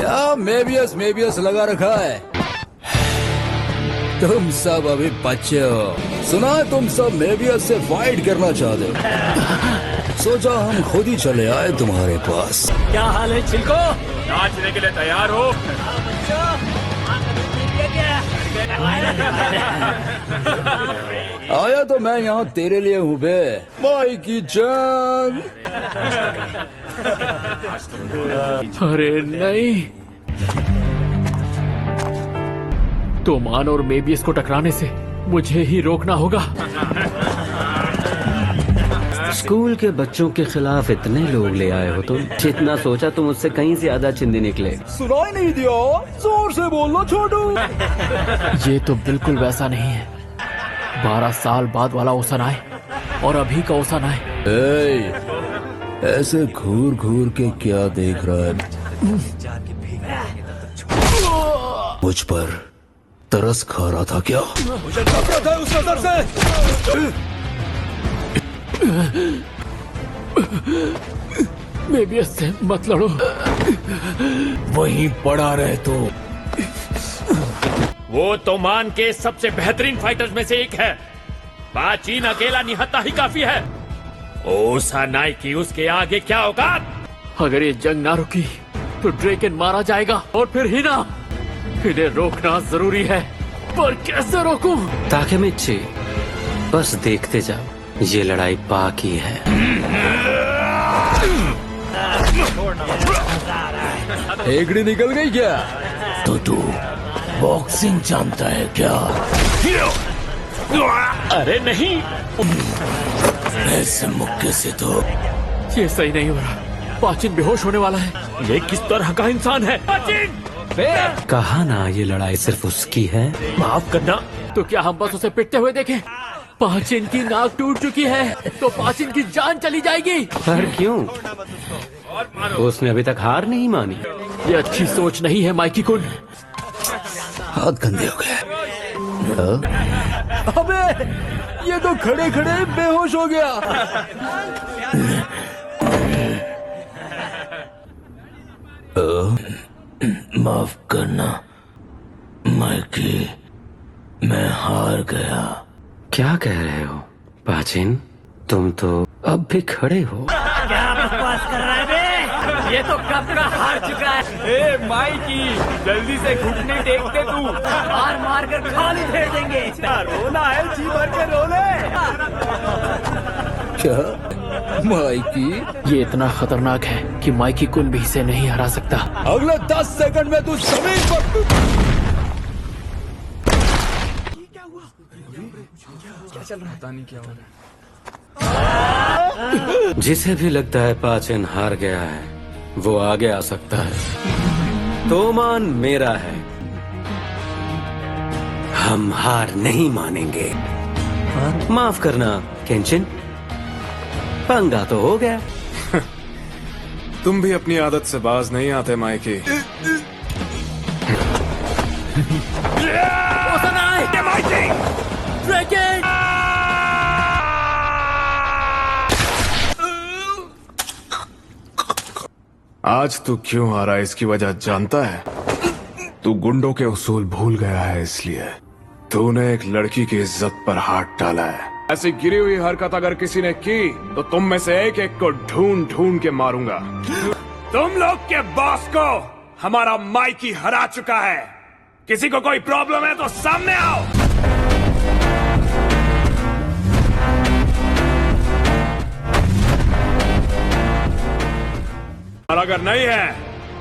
क्या मेबियस लगा रखा है? तुम सब अभी बच्चे हो। सुना है तुम सब मेबियस से फाइट करना चाहते हो। सोचा हम खुद ही चले आए तुम्हारे पास। क्या हाल है चिल्को? नाचने के लिए तैयार हो? आया तो मैं यहाँ तेरे लिए हूँ बे, माइकी जान। अरे नहीं, तोमान और मेबियस को टकराने से मुझे ही रोकना होगा। स्कूल के बच्चों के खिलाफ इतने लोग ले आए हो तुम, जितना सोचा तुम उससे कहीं ज्यादा चिंदी निकले। सुनाई नहीं दिया? जोर से बोलो छोटू। ये तो बिल्कुल वैसा नहीं है। 12 साल बाद वाला ओसन आए और अभी का ओसन आए। ऐसे घूर घूर के क्या देख रहा है? मुझ पर तरस खा रहा था क्या? मुझे नफरत है उस नजर से। मेबियस से मत लड़ो। वहीं पड़ा रहे तो। वो तोमान के सबसे बेहतरीन फाइटर्स में से एक है। पाचीन अकेला निहत्ता ही काफी है। ओसानाई की उसके आगे क्या औकात? अगर ये जंग ना रुकी तो ड्रेकन मारा जाएगा और फिर हिना। इन्हें रोकना जरूरी है, पर कैसे रोकूं? ताकेमिची, बस देखते जाओ, ये लड़ाई बाकी है। हेगड़ी निकल गई क्या? तो तू बॉक्सिंग जानता है क्या? अरे नहीं, ऐसे मुक्के से तो ये सही नहीं हो रहा। पाचिन बेहोश होने वाला है। ये किस तरह का इंसान है? पाचिन! कहा ना ये लड़ाई सिर्फ उसकी है। माफ करना। तो क्या हम बस उसे पिटते हुए देखें? पाचिन की नाक टूट चुकी है तो पाचिन की जान चली जाएगी। पर क्यों? उसने अभी तक हार नहीं मानी। ये अच्छी सोच नहीं है माइकी कुन। हाथ गंदे हो गए। अबे ये तो खड़े खड़े बेहोश हो गया। माफ करना माइकी, मैं हार गया। क्या कह रहे हो पाचिन? तुम तो अब भी खड़े हो। क्या बकवास कर रहा है बे? ये तो कब का हार चुका है। ए माइकी, जल्दी से घुटने टेक दे तू। मार मार कर खाली फेर देंगे। रोना है, जी भर के रो ले। क्या माइकी? ये इतना खतरनाक है कि माइकी कुन भी इसे नहीं हरा सकता। अगले 10 सेकंड में तू जमीन पर। जिसे भी लगता है पाचिन हार गया है, वो आगे आ सकता है। तोमान मेरा है, हम हार नहीं मानेंगे। माफ करना केंचिन, पंगा तो हो गया। तुम भी अपनी आदत से बाज नहीं आते माइकी। आज तू क्यों हारा इसकी वजह जानता है? तू गुंडों के उसूल भूल गया है, इसलिए तूने एक लड़की की इज्जत पर हाथ डाला है। ऐसी गिरी हुई हरकत अगर किसी ने की तो तुम में से एक एक को ढूंढ ढूंढ के मारूंगा। तुम लोग के बॉस को हमारा माइकी हरा चुका है। किसी को कोई प्रॉब्लम है तो सामने आओ। और अगर नहीं है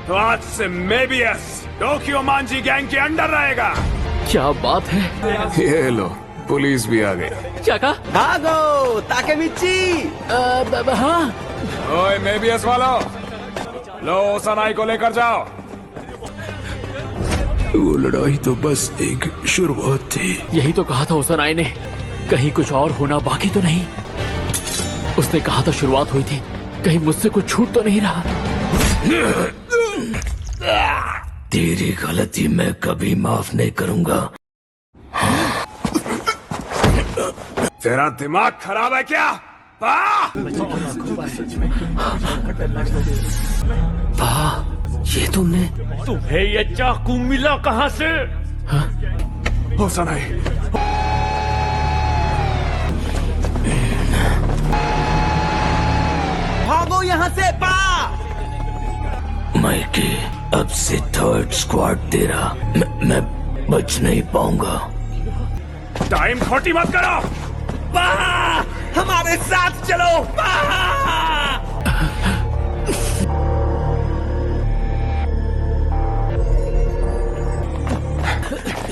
तो आज से मेबियस टोक्यो मांजी गैंग के अंडर रहेगा। क्या बात है? ये लो, पुलिस भी आ गई। क्या कहा? भागो ताकेमिची। हाँ। ओए मेबियस वालों, लो ओसानाई को लेकर जाओ। वो लड़ाई तो बस एक शुरुआत थी। यही तो कहा था ओसानाई ने। कहीं कुछ और होना बाकी तो नहीं? उसने कहा था शुरुआत हुई थी, कहीं मुझसे कुछ छूट तो नहीं रहा? तेरी गलती मैं कभी माफ नहीं करूंगा। तेरा दिमाग खराब है क्या? ये तुमने तुम्हें ये चाकू मिला कहाँ से? हो सनाई, भागो यहाँ से। माइकी, अब से थर्ड स्क्वाड तेरा। मैं बच नहीं पाऊंगा। टाइम खोटी मत करो। हमारे साथ चलो।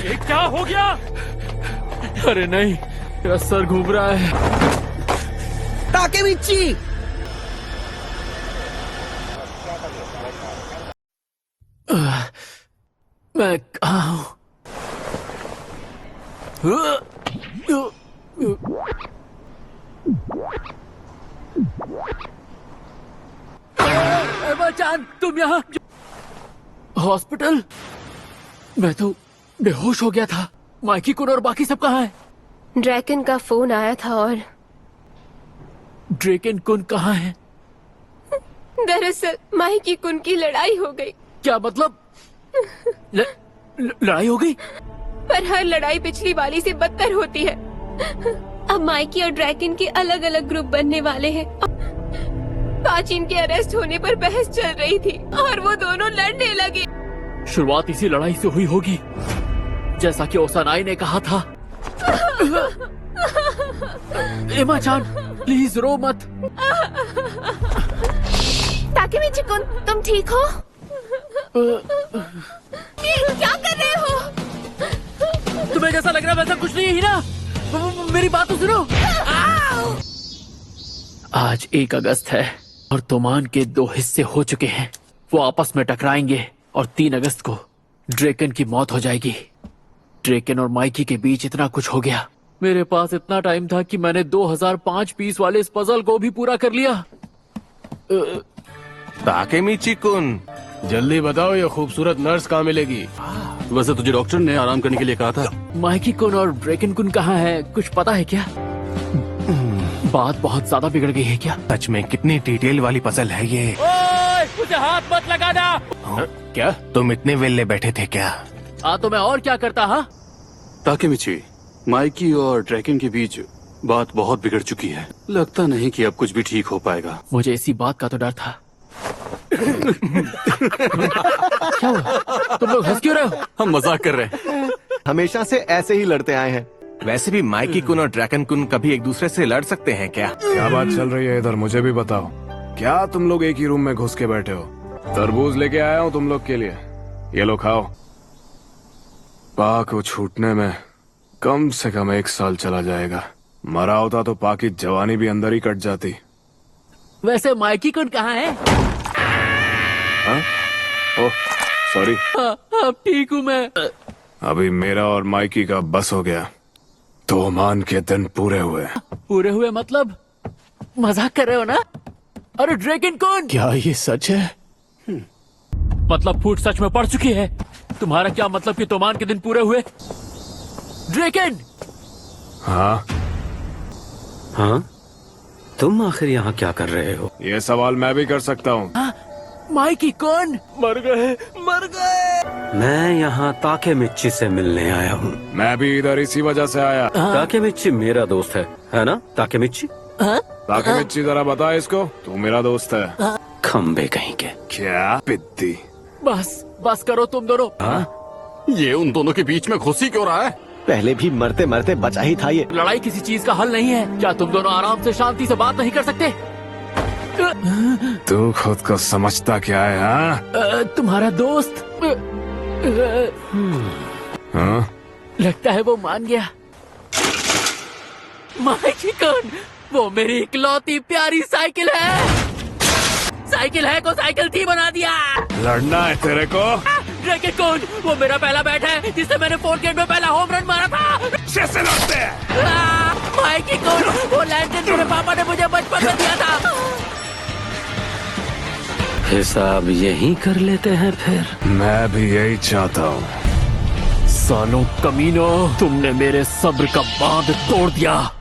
ये क्या हो गया? अरे नहीं, मेरा सर घूम रहा है। ताकेमिची, मैं कहाँ हूँ? एमा-चान, तुम यहाँ? हॉस्पिटल? मैं तो बेहोश हो गया था। माइकी कुन और बाकी सब कहाँ हैं? ड्रैकन का फोन आया था और ड्रैकन कुन कहाँ है? दरअसल माइकी कुन की लड़ाई हो गई। क्या मतलब? लड़ाई हो गई? पर हर लड़ाई पिछली वाली से बदतर होती है। अब माइकी और ड्रैकन के अलग अलग ग्रुप बनने वाले हैं। पाचिन के अरेस्ट होने पर बहस चल रही थी और वो दोनों लड़ने लगे। शुरुआत इसी लड़ाई से हुई होगी, जैसा कि ओसानाई ने कहा था। एमा-चान, प्लीज रो मत। ताकेमिची कुन, तुम ठीक हो? क्या कर रहे हो? तुम्हें जैसा लग रहा है वैसा कुछ नहीं है ना। मेरी बात तो सुनो। आज 1 अगस्त है और तोमान के 2 हिस्से हो चुके हैं। वो आपस में टकराएंगे और 3 अगस्त को ड्रैकन की मौत हो जाएगी। ड्रैकन और माइकी के बीच इतना कुछ हो गया। मेरे पास इतना टाइम था कि मैंने 2005 पीस वाले इस पजल को भी पूरा कर लिया। ताकेमिची कुन, जल्दी बताओ ये खूबसूरत नर्स कहाँ मिलेगी? वैसे तुझे डॉक्टर ने आराम करने के लिए कहा था। माइकी कुन और ड्रैकन कुन कहाँ है, कुछ पता है क्या? बात बहुत ज्यादा बिगड़ गई है क्या? सच में कितनी डिटेल वाली पजल है ये। ओए, मुझे हाथ मत लगाना। क्या तुम इतने वेले बैठे थे क्या? तो मैं और क्या करता? हाँ, ताकेमिची, माइकी और ड्रैकन के बीच बात बहुत बिगड़ चुकी है। लगता नहीं कि अब कुछ भी ठीक हो पाएगा। मुझे इसी बात का तो डर था। क्या हुआ? तुम लोग हंस क्यों रहे हो? हम मजाक कर रहे हैं। हमेशा से ऐसे ही लड़ते आए हैं। वैसे भी माइकी कुन और ड्रैकन कुन कभी एक दूसरे से लड़ सकते हैं क्या? क्या बात चल रही है इधर, मुझे भी बताओ। क्या तुम लोग एक ही रूम में घुस के बैठे हो? तरबूज लेके आया हूँ तुम लोग के लिए, ये लो खाओ। पा को छूटने में कम से कम 1 साल चला जाएगा। मरा होता तो पा की जवानी भी अंदर ही कट जाती। वैसे माइकी कुन कहाँ है? Oh sorry. अब ठीक हूँ मैं। अभी मेरा और माइकी का बस हो गया। तोमान के दिन पूरे हुए। पूरे हुए मतलब? मजाक कर रहे हो ना? अरे ड्रैकन कुन, क्या ये सच है? मतलब फूट सच में पड़ चुकी है। तुम्हारा क्या मतलब कि तोमान के दिन पूरे हुए? ड्रैकन! हाँ हाँ, तुम आखिर यहाँ क्या कर रहे हो? ये सवाल मैं भी कर सकता हूँ। माइकी कुन मर गए। मैं यहाँ ताकेमिची से मिलने आया हूँ। मैं भी इधर इसी वजह से आया। ताकेमिची मेरा दोस्त है ना ताकेमिची? ताकेमिची जरा बता इसको, तू मेरा दोस्त है। खम्बे कहीं के। क्या पिद्दी। बस करो तुम दोनों। ये उन दोनों के बीच में घुसी क्यों रहा है? पहले भी मरते मरते बचा ही था ये। लड़ाई किसी चीज का हल नहीं है। क्या तुम दोनों आराम से शांति से बात नहीं कर सकते? तू खुद को समझता क्या है? हाँ तुम्हारा दोस्त। हाँ? लगता है वो मान गया। माइकी कुन, वो मेरी इकलौती प्यारी साइकिल है। साइकिल है को साइकिल थी बना दिया। लड़ना है तेरे को? ड्रैकन कुन, वो मेरा पहला बैट है जिससे मैंने 4th गेट में पहला होम रन मारा था। अच्छे से लड़ते हैं। माइकी कुन, वो लैंडन मेरे पापा ने मुझे बचपन में दिया था। हिसाब यही कर लेते हैं फिर। मैं भी यही चाहता हूँ। सालों कमीनों, तुमने मेरे सब्र का बांध तोड़ दिया।